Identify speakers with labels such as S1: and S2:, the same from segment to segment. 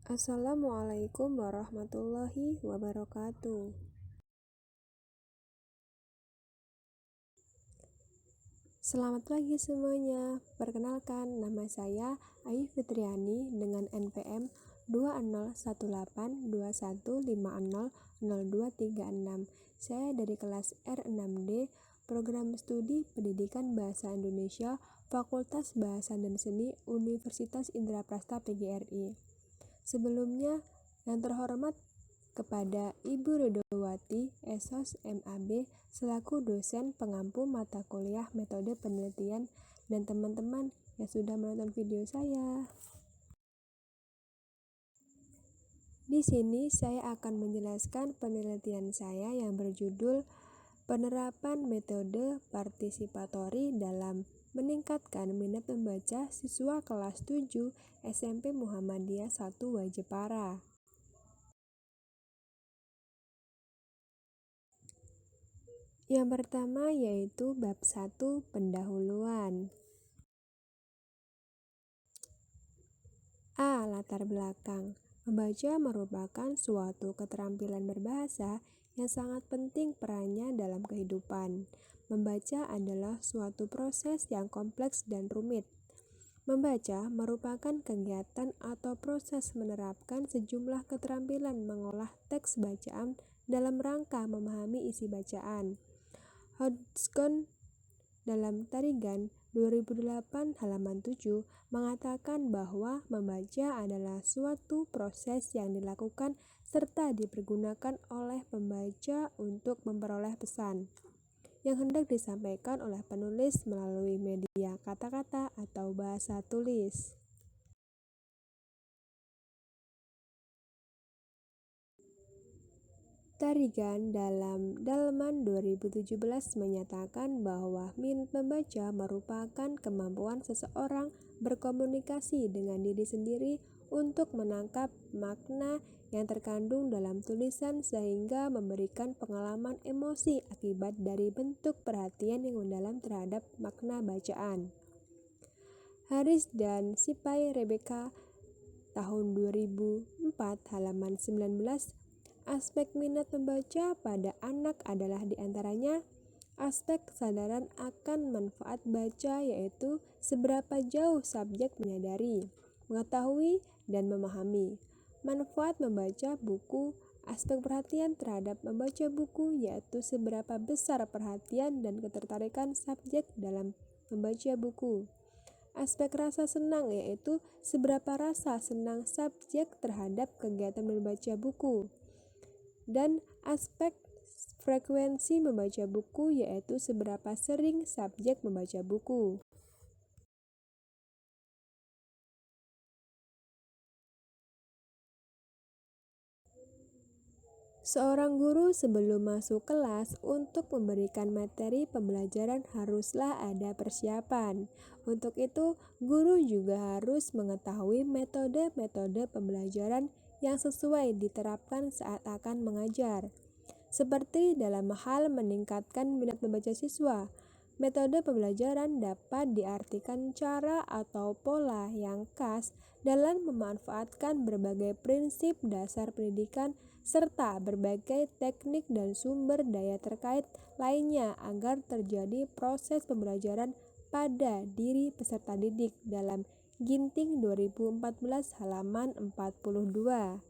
S1: Assalamualaikum warahmatullahi wabarakatuh. Selamat pagi semuanya. Perkenalkan, nama saya Ayu Fitriani dengan NPM 201821500236. Saya dari kelas R6D, Program Studi Pendidikan Bahasa Indonesia, Fakultas Bahasa dan Seni, Universitas Indraprasta PGRI. Sebelumnya, yang terhormat kepada Ibu Ridowati, Esos MAB, selaku dosen pengampu mata kuliah metode penelitian, dan teman-teman yang sudah menonton video saya. Di sini saya akan menjelaskan penelitian saya yang berjudul Penerapan Metode Partisipatori dalam Meningkatkan Minat Membaca Siswa Kelas 7 SMP Muhammadiyah 1 Wajepara. Yang pertama yaitu bab 1 pendahuluan. A. Latar belakang. Membaca merupakan suatu keterampilan berbahasa yang sangat penting perannya dalam kehidupan. Membaca adalah suatu proses yang kompleks dan rumit. Membaca merupakan kegiatan atau proses menerapkan sejumlah keterampilan mengolah teks bacaan dalam rangka memahami isi bacaan. Hodgson dalam Tarigan 2008 halaman 7 mengatakan bahwa membaca adalah suatu proses yang dilakukan serta dipergunakan oleh pembaca untuk memperoleh pesan yang hendak disampaikan oleh penulis melalui media kata-kata atau bahasa tulis. Tarigan dalam Dalaman 2017 menyatakan bahwa minat membaca merupakan kemampuan seseorang berkomunikasi dengan diri sendiri untuk menangkap makna yang terkandung dalam tulisan sehingga memberikan pengalaman emosi akibat dari bentuk perhatian yang mendalam terhadap makna bacaan. Haris dan Sipai Rebecca tahun 2004 halaman 19. Aspek minat membaca pada anak adalah diantaranya aspek kesadaran akan manfaat baca, yaitu seberapa jauh subjek menyadari, mengetahui, dan memahami manfaat membaca buku. Aspek perhatian terhadap membaca buku, yaitu seberapa besar perhatian dan ketertarikan subjek dalam membaca buku. Aspek rasa senang, yaitu seberapa rasa senang subjek terhadap kegiatan membaca buku. Dan aspek frekuensi membaca buku, yaitu seberapa sering subjek membaca buku. Seorang guru sebelum masuk kelas untuk memberikan materi pembelajaran haruslah ada persiapan. Untuk itu, guru juga harus mengetahui metode-metode pembelajaran yang sesuai diterapkan saat akan mengajar. Seperti dalam hal meningkatkan minat membaca siswa, metode pembelajaran dapat diartikan cara atau pola yang khas dalam memanfaatkan berbagai prinsip dasar pendidikan serta berbagai teknik dan sumber daya terkait lainnya agar terjadi proses pembelajaran pada diri peserta didik dalam Ginting 2014 halaman 42.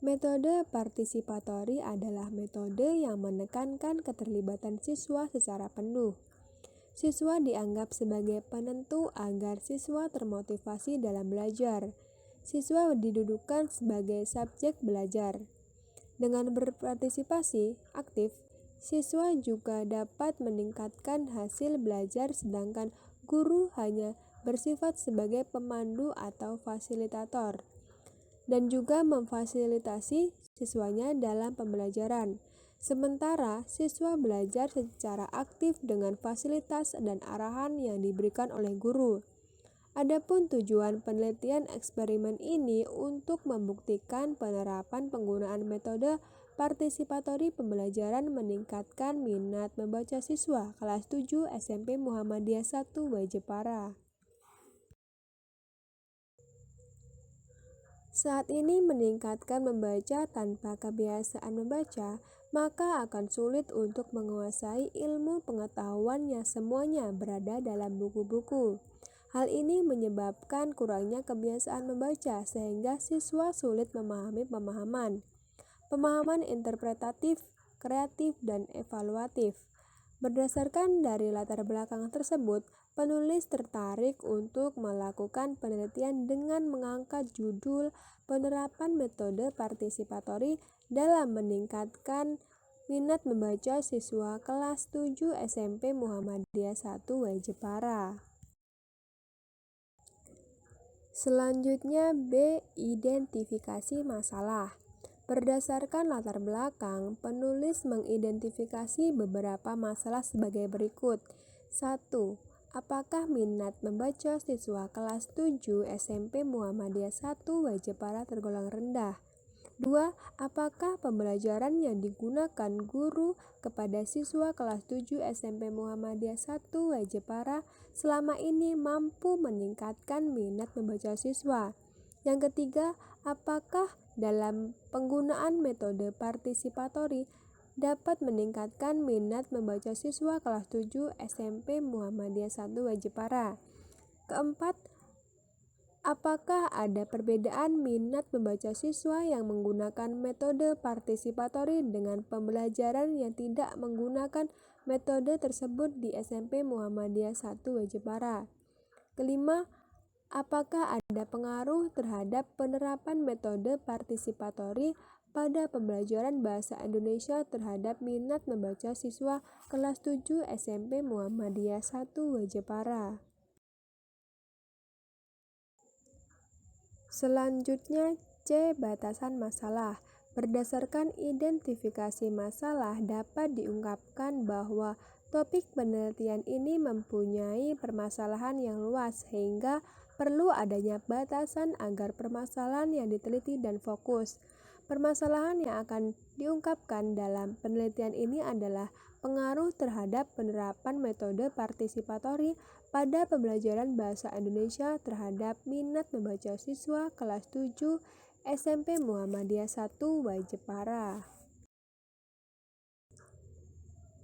S1: Metode partisipatori adalah metode yang menekankan keterlibatan siswa secara penuh. Siswa dianggap sebagai penentu agar siswa termotivasi dalam belajar. Siswa didudukan sebagai subjek belajar. Dengan berpartisipasi aktif, siswa juga dapat meningkatkan hasil belajar, sedangkan guru hanya bersifat sebagai pemandu atau fasilitator dan juga memfasilitasi siswanya dalam pembelajaran. Sementara siswa belajar secara aktif dengan fasilitas dan arahan yang diberikan oleh guru. Adapun tujuan penelitian eksperimen ini untuk membuktikan penerapan penggunaan metode partisipatori pembelajaran meningkatkan minat membaca siswa kelas 7 SMP Muhammadiyah 1 Wajepara. saat ini meningkatkan membaca tanpa kebiasaan membaca, maka akan sulit untuk menguasai ilmu pengetahuan yang semuanya berada dalam buku-buku. Hal ini menyebabkan kurangnya kebiasaan membaca sehingga siswa sulit memahami pemahaman interpretatif, kreatif, dan evaluatif. Berdasarkan dari latar belakang tersebut, penulis tertarik untuk melakukan penelitian dengan mengangkat judul penerapan metode partisipatori dalam meningkatkan minat membaca siswa kelas 7 SMP Muhammadiyah 1 Jepara. Selanjutnya B. Identifikasi masalah. Berdasarkan latar belakang, penulis mengidentifikasi beberapa masalah sebagai berikut. 1. Apakah minat membaca siswa kelas 7 SMP Muhammadiyah 1 Jepara tergolong rendah? 2. Apakah pembelajaran yang digunakan guru kepada siswa kelas 7 SMP Muhammadiyah 1 Jepara selama ini mampu meningkatkan minat membaca siswa? Yang ketiga, apakah dalam penggunaan metode partisipatori dapat meningkatkan minat membaca siswa kelas 7 SMP Muhammadiyah 1 Jepara? Keempat, apakah ada perbedaan minat membaca siswa yang menggunakan metode partisipatori dengan pembelajaran yang tidak menggunakan metode tersebut di SMP Muhammadiyah 1 Jepara? Kelima, apakah ada pengaruh terhadap penerapan metode partisipatori pada pembelajaran bahasa Indonesia terhadap minat membaca siswa kelas 7 SMP Muhammadiyah 1 Jepara? Selanjutnya C. Batasan masalah. Berdasarkan identifikasi masalah dapat diungkapkan bahwa topik penelitian ini mempunyai permasalahan yang luas sehingga perlu adanya batasan agar permasalahan yang diteliti dan fokus. Permasalahan yang akan diungkapkan dalam penelitian ini adalah pengaruh terhadap penerapan metode partisipatori pada pembelajaran bahasa Indonesia terhadap minat membaca siswa kelas 7 SMP Muhammadiyah 1 Jepara.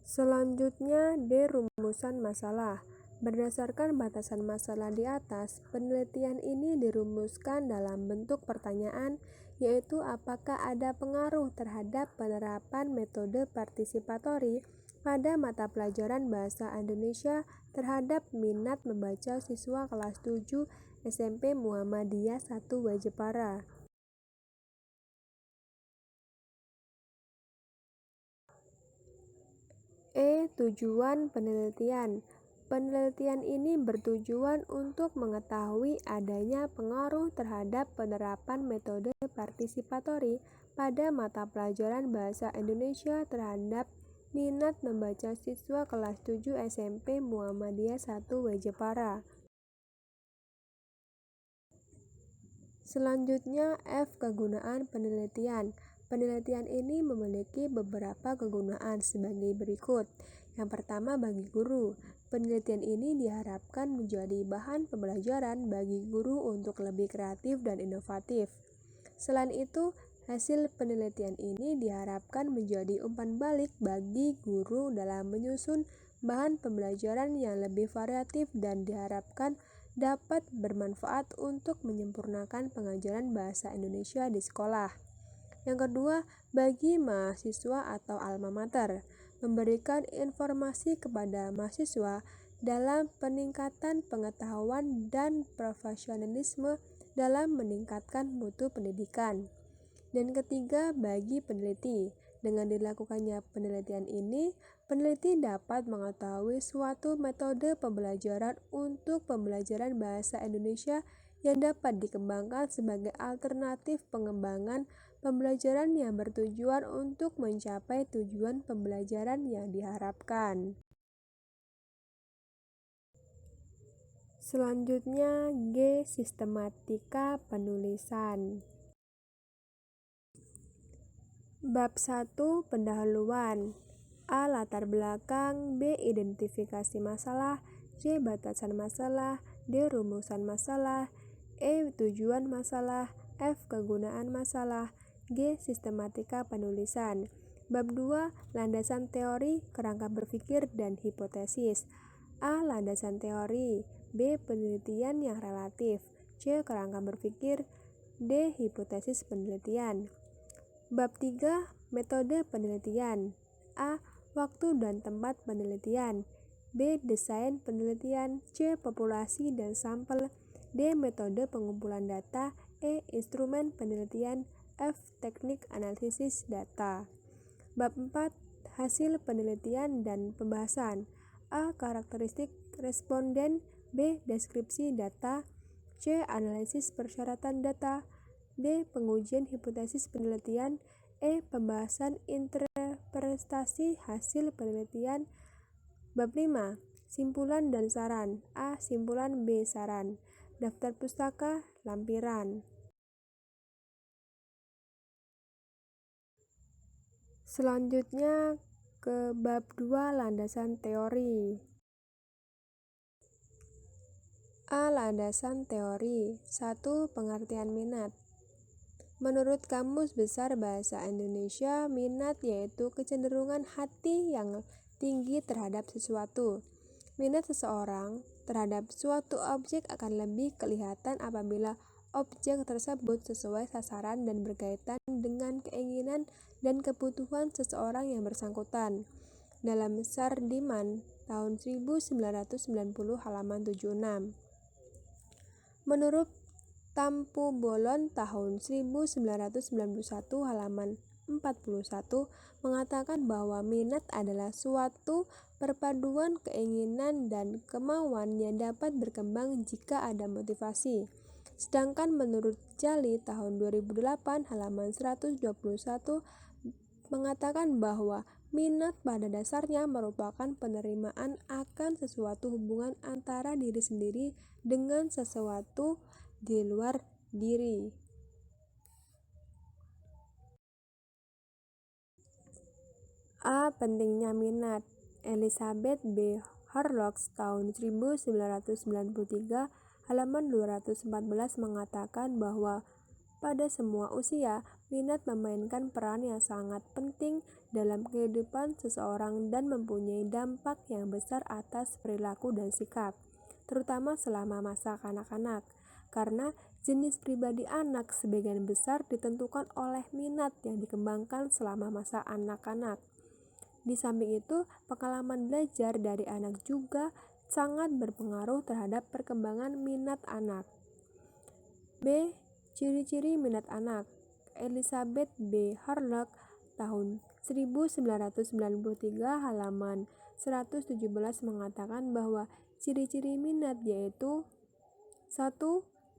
S1: Selanjutnya D. Rumusan masalah. Berdasarkan batasan masalah di atas, penelitian ini dirumuskan dalam bentuk pertanyaan, yaitu apakah ada pengaruh terhadap penerapan metode partisipatori pada mata pelajaran bahasa Indonesia terhadap minat membaca siswa kelas 7 SMP Muhammadiyah 1 Jepara. Tujuan penelitian. Penelitian ini bertujuan untuk mengetahui adanya pengaruh terhadap penerapan metode partisipatori pada mata pelajaran bahasa Indonesia terhadap minat membaca siswa kelas 7 SMP Muhammadiyah 1 Jepara. Selanjutnya F. Kegunaan penelitian. Penelitian ini memiliki beberapa kegunaan sebagai berikut. Yang pertama, bagi guru. Penelitian ini diharapkan menjadi bahan pembelajaran bagi guru untuk lebih kreatif dan inovatif. Selain itu, hasil penelitian ini diharapkan menjadi umpan balik bagi guru dalam menyusun bahan pembelajaran yang lebih variatif dan diharapkan dapat bermanfaat untuk menyempurnakan pengajaran bahasa Indonesia di sekolah. Yang kedua, bagi mahasiswa atau alma mater, memberikan informasi kepada mahasiswa dalam peningkatan pengetahuan dan profesionalisme dalam meningkatkan mutu pendidikan. Dan ketiga, bagi peneliti, dengan dilakukannya penelitian ini, peneliti dapat mengetahui suatu metode pembelajaran untuk pembelajaran bahasa Indonesia yang dapat dikembangkan sebagai alternatif pengembangan pembelajaran yang bertujuan untuk mencapai tujuan pembelajaran yang diharapkan. Selanjutnya G. Sistematika penulisan. Bab 1. Pendahuluan. A. Latar belakang. B. Identifikasi masalah. C. Batasan masalah. D. Rumusan masalah. E. Tujuan masalah. F. Kegunaan masalah. G. Sistematika penulisan. Bab 2. Landasan teori, kerangka berpikir, dan hipotesis. A. Landasan teori. B. Penelitian yang relatif. C. Kerangka berpikir. D. Hipotesis penelitian. Bab 3. Metode penelitian. A. Waktu dan tempat penelitian. B. Desain penelitian. C. Populasi dan sampel. D. Metode pengumpulan data. E. Instrumen penelitian. F. Teknik analisis data. Bab 4. Hasil penelitian dan pembahasan. A. Karakteristik responden. B. Deskripsi data. C. Analisis persyaratan data. D. Pengujian hipotesis penelitian. E. Pembahasan interpretasi hasil penelitian. Bab 5. Simpulan dan saran. A. Simpulan. B. Saran. Daftar pustaka, lampiran. Selanjutnya ke bab 2, landasan teori. A. Landasan teori. 1. Pengertian minat. Menurut Kamus Besar Bahasa Indonesia, minat yaitu kecenderungan hati yang tinggi terhadap sesuatu. Minat seseorang terhadap suatu objek akan lebih kelihatan apabila objek tersebut sesuai sasaran dan berkaitan dengan keinginan dan kebutuhan seseorang yang bersangkutan. Dalam Sardiman tahun 1990 halaman 76. Menurut Tampu Bolon tahun 1991 halaman 41 mengatakan bahwa minat adalah suatu perpaduan keinginan dan kemauan yang dapat berkembang jika ada motivasi. Sedangkan menurut Jali tahun 2008 halaman 121 mengatakan bahwa minat pada dasarnya merupakan penerimaan akan sesuatu hubungan antara diri sendiri dengan sesuatu di luar diri. A. Pentingnya minat. Elizabeth B. Horrocks tahun 1993 halaman 214 mengatakan bahwa pada semua usia, minat memainkan peran yang sangat penting dalam kehidupan seseorang dan mempunyai dampak yang besar atas perilaku dan sikap, terutama selama masa kanak-kanak. Karena jenis pribadi anak sebagian besar ditentukan oleh minat yang dikembangkan selama masa anak-anak. Di samping itu, pengalaman belajar dari anak juga sangat berpengaruh terhadap perkembangan minat anak. B. Ciri-ciri minat anak. Elizabeth B. Horlock tahun 1993 halaman 117 mengatakan bahwa ciri-ciri minat yaitu 1.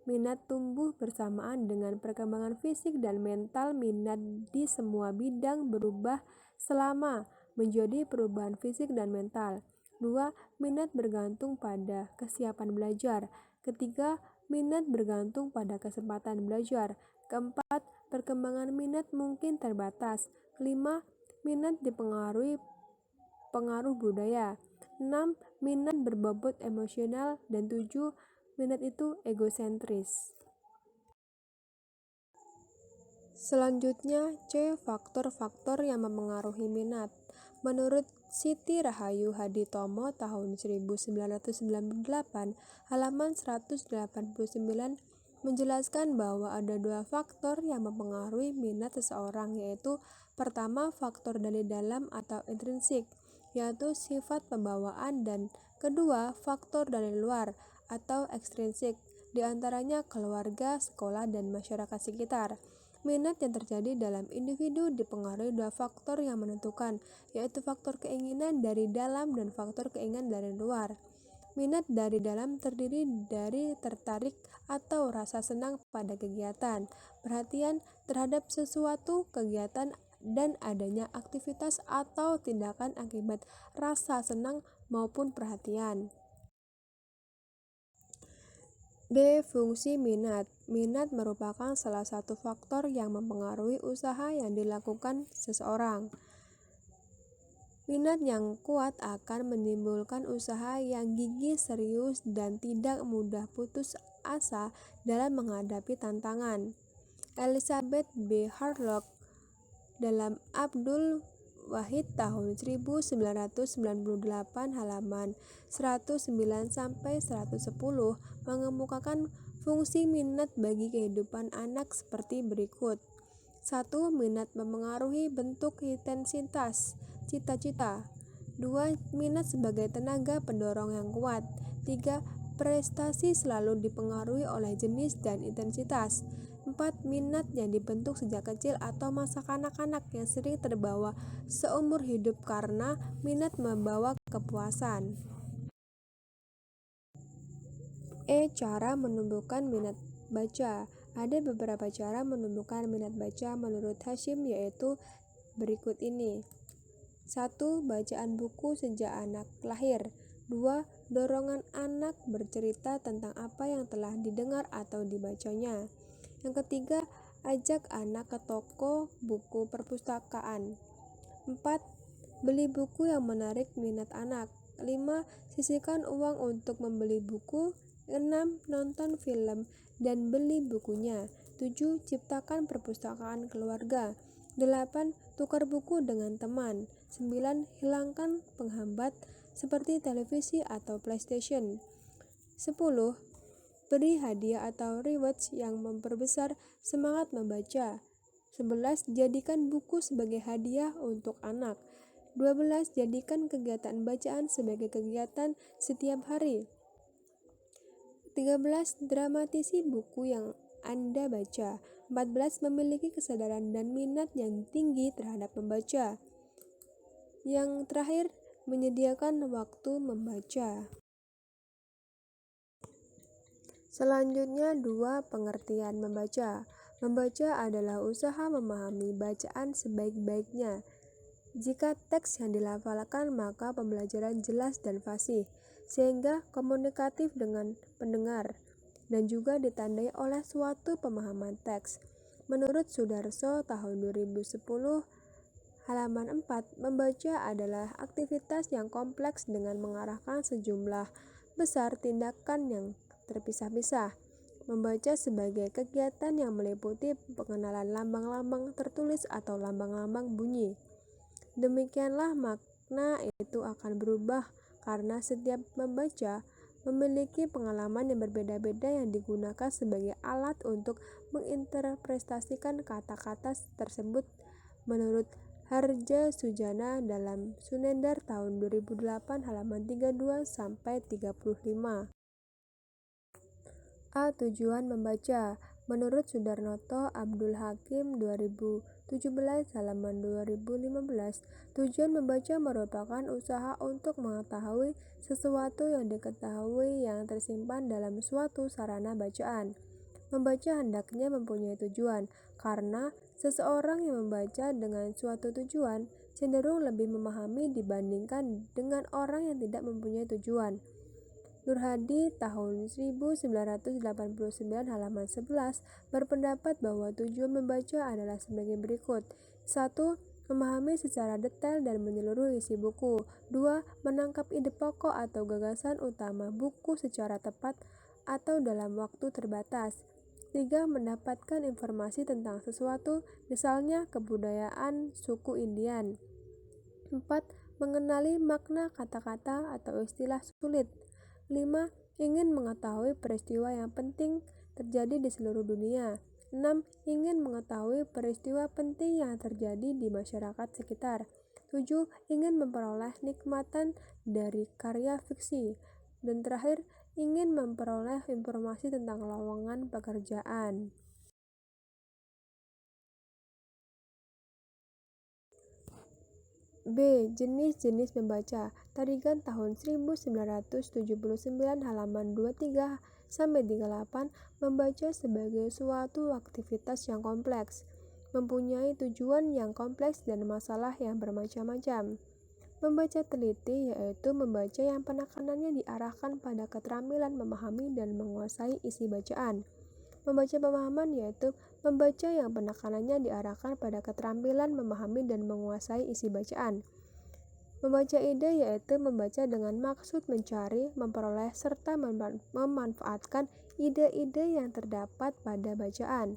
S1: Minat tumbuh bersamaan dengan perkembangan fisik dan mental. Minat di semua bidang berubah selama menjadi perubahan fisik dan mental. 2. Minat bergantung pada kesiapan belajar. Ketiga, minat bergantung pada kesempatan belajar. Keempat, perkembangan minat mungkin terbatas. 5. Minat dipengaruhi pengaruh budaya. 6. Minat berbobot emosional. Dan 7. Minat itu egosentris. Selanjutnya, C. Faktor-faktor yang mempengaruhi minat. Menurut Siti Rahayu Haditomo tahun 1998 halaman 189 menjelaskan bahwa ada 2 faktor yang mempengaruhi minat seseorang, yaitu pertama faktor dari dalam atau intrinsik, yaitu sifat pembawaan, dan kedua faktor dari luar atau ekstrinsik, diantaranya keluarga, sekolah, dan masyarakat sekitar. Minat yang terjadi dalam individu dipengaruhi 2 faktor yang menentukan, yaitu faktor keinginan dari dalam dan faktor keinginan dari luar. Minat dari dalam terdiri dari tertarik atau rasa senang pada kegiatan, perhatian terhadap sesuatu kegiatan, dan adanya aktivitas atau tindakan akibat rasa senang maupun perhatian. D. Fungsi minat. Minat merupakan salah satu faktor yang mempengaruhi usaha yang dilakukan seseorang. Minat yang kuat akan menimbulkan usaha yang gigih, serius, dan tidak mudah putus asa dalam menghadapi tantangan. Elizabeth B. Harlock dalam Abdul Wahid tahun 1998 halaman 109-110 mengemukakan fungsi minat bagi kehidupan anak seperti berikut. 1. Minat memengaruhi bentuk intensitas cita-cita. 2. Minat sebagai tenaga pendorong yang kuat. 3. Prestasi selalu dipengaruhi oleh jenis dan intensitas. 4. Minat yang dibentuk sejak kecil atau masa kanak-kanak yang sering terbawa seumur hidup karena minat membawa kepuasan. Cara menumbuhkan minat baca. Ada beberapa cara menumbuhkan minat baca menurut Hashim, yaitu berikut ini. 1. Bacaan buku sejak anak lahir. 2. Dorongan anak bercerita tentang apa yang telah didengar atau dibacanya. Yang ketiga, ajak anak ke toko buku perpustakaan. 4. Beli buku yang menarik minat anak. 5. Sisihkan uang untuk membeli buku. 6. Nonton film dan beli bukunya. 7. Ciptakan perpustakaan keluarga. 8. Tukar buku dengan teman. 9. Hilangkan penghambat seperti televisi atau PlayStation. 10. Beri hadiah atau rewards yang memperbesar semangat membaca. 11. Jadikan buku sebagai hadiah untuk anak. 12. Jadikan kegiatan bacaan sebagai kegiatan setiap hari. 13. Dramatisi buku yang Anda baca. 14. Memiliki kesadaran dan minat yang tinggi terhadap membaca. Yang terakhir, menyediakan waktu membaca. Selanjutnya, 2. Pengertian membaca. Membaca adalah usaha memahami bacaan sebaik-baiknya. Jika teks yang dilafalkan, maka pembelajaran jelas dan fasih, sehingga komunikatif dengan pendengar, dan juga ditandai oleh suatu pemahaman teks. Menurut Sudarso tahun 2010, halaman 4, membaca adalah aktivitas yang kompleks dengan mengarahkan sejumlah besar tindakan yang terpisah-pisah. Membaca sebagai kegiatan yang meliputi pengenalan lambang-lambang tertulis atau lambang-lambang bunyi. Demikianlah makna itu akan berubah karena setiap membaca memiliki pengalaman yang berbeda-beda yang digunakan sebagai alat untuk menginterpretasikan kata-kata tersebut menurut Harja Sujana dalam Sunendar tahun 2008 halaman 32-35. Tujuan membaca. Menurut Sudarnoto Abdul Hakim 2017 halaman 2015, tujuan membaca merupakan usaha untuk mengetahui sesuatu yang diketahui yang tersimpan dalam suatu sarana bacaan. Membaca hendaknya mempunyai tujuan, karena seseorang yang membaca dengan suatu tujuan cenderung lebih memahami dibandingkan dengan orang yang tidak mempunyai tujuan. Nur Hadi tahun 1989 halaman 11 berpendapat bahwa tujuan membaca adalah sebagai berikut. 1. Memahami secara detail dan menyeluruh isi buku. 2. Menangkap ide pokok atau gagasan utama buku secara tepat atau dalam waktu terbatas. 3. Mendapatkan informasi tentang sesuatu, misalnya kebudayaan suku Indian. 4. Mengenali makna kata-kata atau istilah sulit. 5. Ingin mengetahui peristiwa yang penting terjadi di seluruh dunia. 6. Ingin mengetahui peristiwa penting yang terjadi di masyarakat sekitar. 7. Ingin memperoleh nikmatan dari karya fiksi. Dan terakhir, ingin memperoleh informasi tentang lowongan pekerjaan. B. Jenis-jenis membaca. Tarigan tahun 1979 halaman 23-38 membaca sebagai suatu aktivitas yang kompleks, mempunyai tujuan yang kompleks dan masalah yang bermacam-macam. Membaca teliti yaitu membaca yang penekanannya diarahkan pada keterampilan memahami dan menguasai isi bacaan. Membaca pemahaman yaitu membaca yang penekanannya diarahkan pada keterampilan memahami dan menguasai isi bacaan. Membaca ide yaitu membaca dengan maksud mencari, memperoleh, serta memanfaatkan ide-ide yang terdapat pada bacaan.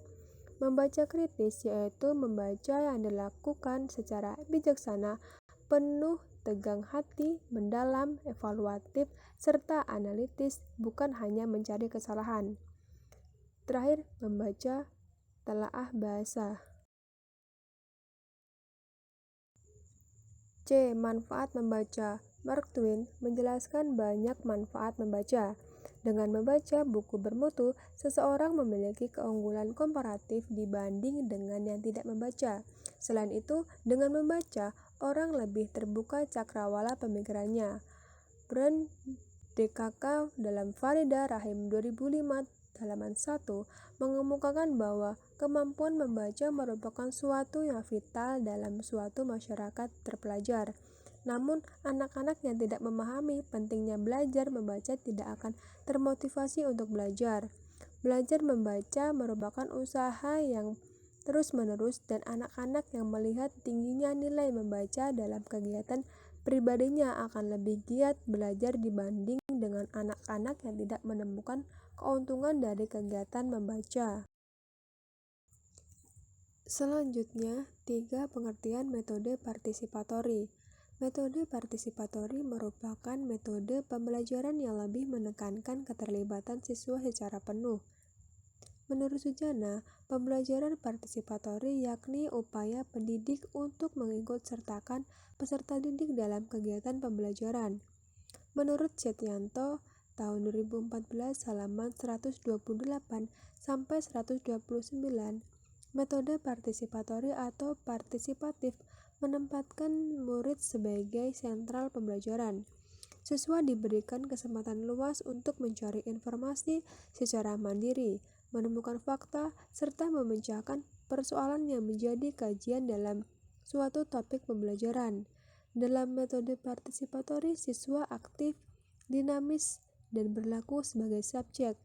S1: Membaca kritis yaitu membaca yang dilakukan secara bijaksana, penuh tegang hati, mendalam, evaluatif, serta analitis, bukan hanya mencari kesalahan. Terakhir, membaca telaah bahasa. C. Manfaat membaca. Mark Twain menjelaskan banyak manfaat membaca. Dengan membaca buku bermutu, seseorang memiliki keunggulan komparatif dibanding dengan yang tidak membaca. Selain itu, dengan membaca, orang lebih terbuka cakrawala pemikirannya. Brand DKK dalam Farida Rahim 2005 halaman 1 mengemukakan bahwa kemampuan membaca merupakan suatu yang vital dalam suatu masyarakat terpelajar. Namun, anak-anak yang tidak memahami pentingnya belajar membaca tidak akan termotivasi untuk belajar. Belajar membaca merupakan usaha yang terus-menerus, dan anak-anak yang melihat tingginya nilai membaca dalam kegiatan pribadinya akan lebih giat belajar dibanding dengan anak-anak yang tidak menemukan keuntungan dari kegiatan membaca. Selanjutnya, 3 pengertian metode partisipatori. Metode partisipatori merupakan metode pembelajaran yang lebih menekankan keterlibatan siswa secara penuh. Menurut Sujana, pembelajaran partisipatori yakni upaya pendidik untuk mengikut sertakan peserta didik dalam kegiatan pembelajaran. Menurut Setianto, tahun 2014 halaman 128 sampai 129, metode partisipatori atau partisipatif menempatkan murid sebagai sentral pembelajaran. Siswa diberikan kesempatan luas untuk mencari informasi secara mandiri, menemukan fakta, serta memecahkan persoalan yang menjadi kajian dalam suatu topik pembelajaran. Dalam metode partisipatori, siswa aktif, dinamis, dan berlaku sebagai subjek.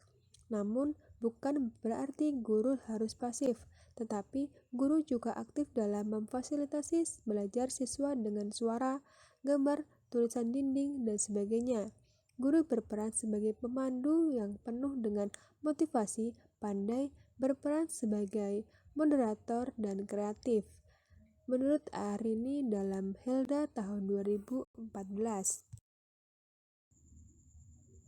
S1: Namun, bukan berarti guru harus pasif, tetapi guru juga aktif dalam memfasilitasi belajar siswa dengan suara, gambar, tulisan dinding, dan sebagainya. Guru berperan sebagai pemandu yang penuh dengan motivasi, pandai, berperan sebagai moderator, dan kreatif. Menurut Arini dalam Hilda tahun 2014.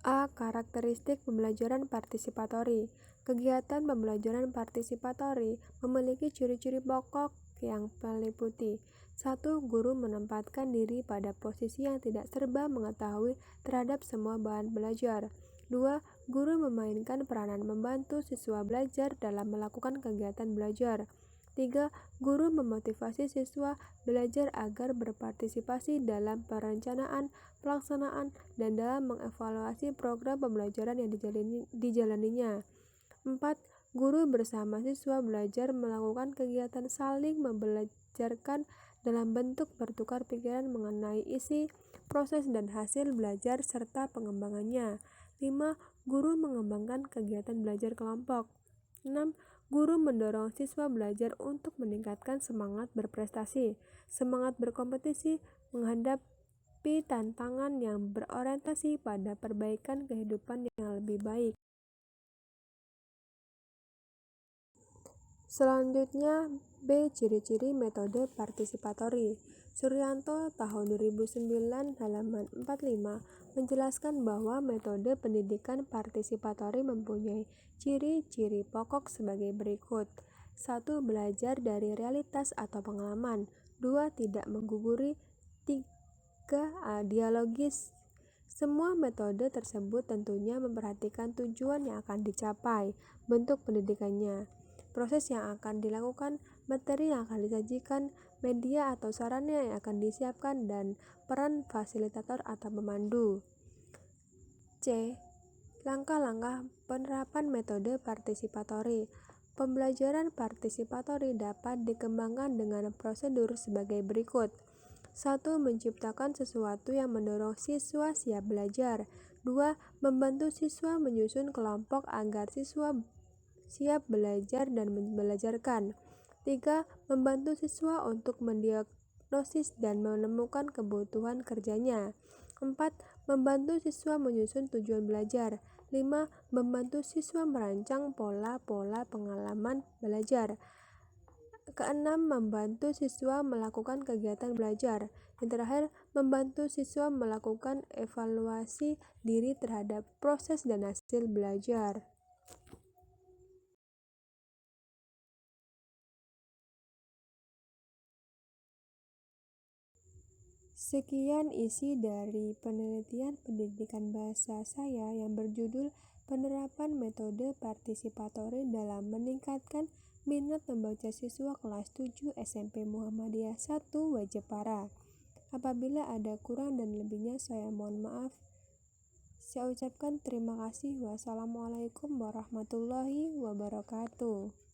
S1: A. Karakteristik pembelajaran partisipatori. Kegiatan pembelajaran partisipatori memiliki ciri-ciri pokok yang meliputi: 1. Guru menempatkan diri pada posisi yang tidak serba mengetahui terhadap semua bahan belajar. 2. Guru memainkan peranan membantu siswa belajar dalam melakukan kegiatan belajar. 3. Guru memotivasi siswa belajar agar berpartisipasi dalam perencanaan, pelaksanaan, dan dalam mengevaluasi program pembelajaran yang dijalaninya. 4. Guru bersama siswa belajar melakukan kegiatan saling membelajarkan dalam bentuk bertukar pikiran mengenai isi, proses, dan hasil belajar serta pengembangannya. 5. Guru mengembangkan kegiatan belajar kelompok. 6. Guru mendorong siswa belajar untuk meningkatkan semangat berprestasi, semangat berkompetisi, menghadapi tantangan yang berorientasi pada perbaikan kehidupan yang lebih baik. Selanjutnya, B. Ciri-ciri metode partisipatori. Suryanto tahun 2009 halaman 45 menjelaskan bahwa metode pendidikan partisipatori mempunyai ciri-ciri pokok sebagai berikut. 1. Belajar dari realitas atau pengalaman. 2. Tidak mengguguri. 3. Dialogis. Semua metode tersebut tentunya memperhatikan tujuan yang akan dicapai, bentuk pendidikannya, proses yang akan dilakukan, materi yang akan disajikan, media atau sarana yang akan disiapkan, dan peran fasilitator atau pemandu. C. Langkah-langkah penerapan metode partisipatori. Pembelajaran partisipatori dapat dikembangkan dengan prosedur sebagai berikut. 1. Menciptakan sesuatu yang mendorong siswa siap belajar. 2. Membantu siswa menyusun kelompok agar siswa siap belajar dan membelajarkan. 3. Membantu siswa untuk mendiagnosis dan menemukan kebutuhan kerjanya. 4. Membantu siswa menyusun tujuan belajar. 5. Membantu siswa merancang pola-pola pengalaman belajar. Keenam, membantu siswa melakukan kegiatan belajar. Yang terakhir, membantu siswa melakukan evaluasi diri terhadap proses dan hasil belajar. Sekian isi dari penelitian pendidikan bahasa saya yang berjudul Penerapan Metode Partisipatori dalam Meningkatkan Minat Membaca Siswa Kelas 7 SMP Muhammadiyah 1 Wajepara. Apabila ada kurang dan lebihnya saya mohon maaf. Saya ucapkan terima kasih. Wassalamualaikum warahmatullahi wabarakatuh.